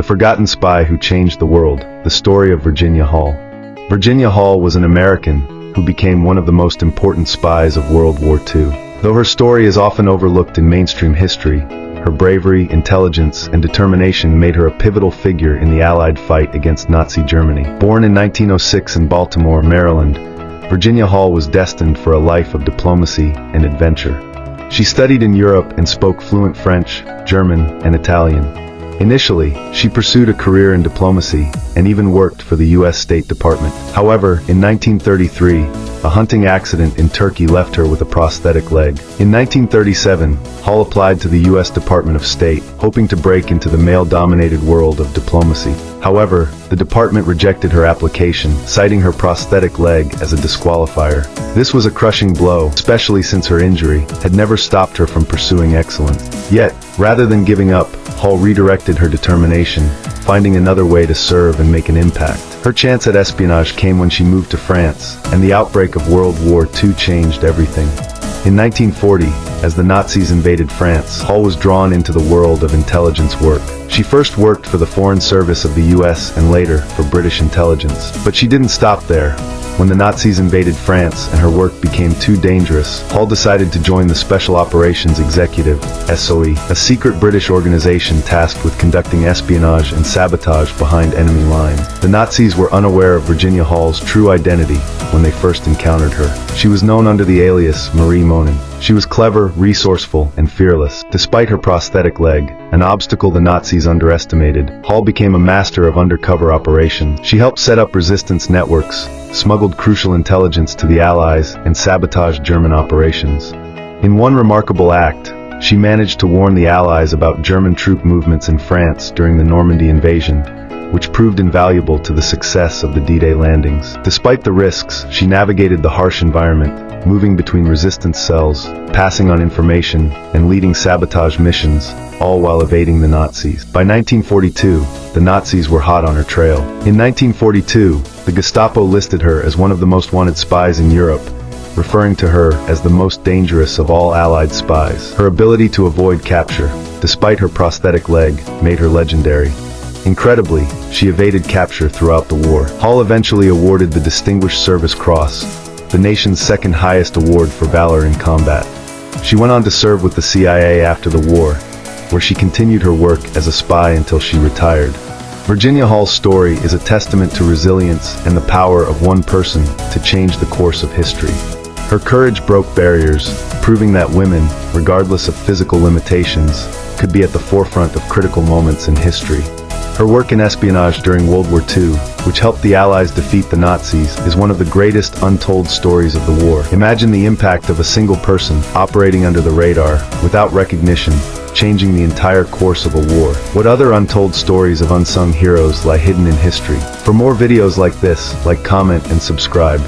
The Forgotten Spy Who Changed the World, the story of Virginia Hall. Virginia Hall was an American who became one of the most important spies of World War II. Though her story is often overlooked in mainstream history, her bravery, intelligence, and determination made her a pivotal figure in the Allied fight against Nazi Germany. Born in 1906 in Baltimore, Maryland, Virginia Hall was destined for a life of diplomacy and adventure. She studied in Europe and spoke fluent French, German, and Italian. Initially, she pursued a career in diplomacy and even worked for the U.S. State Department. However, in 1933, a hunting accident in Turkey left her with a prosthetic leg. In 1937, Hall applied to the U.S. Department of State, hoping to break into the male-dominated world of diplomacy. However, the department rejected her application, citing her prosthetic leg as a disqualifier. This was a crushing blow, especially since her injury had never stopped her from pursuing excellence. Yet, rather than giving up, Hall redirected her determination, finding another way to serve and make an impact. Her chance at espionage came when she moved to France, and the outbreak of World War II changed everything. In 1940, as the Nazis invaded France, Hall was drawn into the world of intelligence work. She first worked for the Foreign Service of the US and later for British intelligence. But she didn't stop there. When the Nazis invaded France and her work became too dangerous, Hall decided to join the Special Operations Executive, SOE, a secret British organization tasked with conducting espionage and sabotage behind enemy lines. The Nazis were unaware of Virginia Hall's true identity when they first encountered her. She was known under the alias Marie Monin. She was clever, resourceful, and fearless. Despite her prosthetic leg, an obstacle the Nazis underestimated, Hall became a master of undercover operations. She helped set up resistance networks, smuggled crucial intelligence to the Allies, and sabotaged German operations. In one remarkable act, she managed to warn the Allies about German troop movements in France during the Normandy invasion, which proved invaluable to the success of the D-Day landings. Despite the risks, she navigated the harsh environment, moving between resistance cells, passing on information, and leading sabotage missions, all while evading the Nazis. By 1942, the Nazis were hot on her trail. In 1942, the Gestapo listed her as one of the most wanted spies in Europe, referring to her as the most dangerous of all Allied spies. Her ability to avoid capture, despite her prosthetic leg, made her legendary. Incredibly, she evaded capture throughout the war. Hall eventually awarded the Distinguished Service Cross, the nation's second highest award for valor in combat. She went on to serve with the CIA after the war, where she continued her work as a spy until she retired. Virginia Hall's story is a testament to resilience and the power of one person to change the course of history. Her courage broke barriers, proving that women, regardless of physical limitations, could be at the forefront of critical moments in history. Her work in espionage during World War II, which helped the Allies defeat the Nazis, is one of the greatest untold stories of the war. Imagine the impact of a single person operating under the radar, without recognition, changing the entire course of a war. What other untold stories of unsung heroes lie hidden in history? For more videos like this, comment and subscribe.